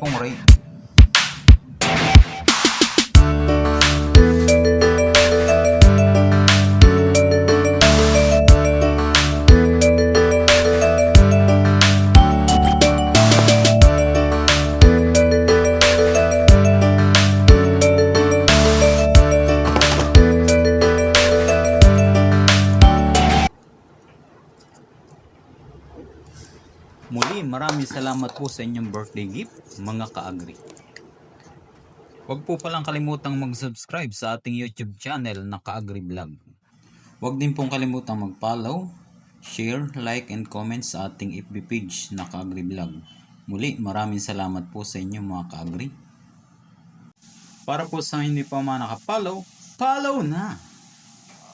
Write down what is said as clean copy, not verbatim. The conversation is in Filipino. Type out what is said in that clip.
pong Ray. Muli, maraming salamat po sa inyong birthday gift, mga ka-agri. Huwag po palang kalimutang mag-subscribe sa ating YouTube channel na Ka-Agri Vlog. Huwag din pong kalimutang mag-follow, share, like, and comment sa ating FB page na Ka-Agri Vlog. Muli, maraming salamat po sa inyong mga ka-agri. Para po sa hindi pa mga naka-follow, follow na!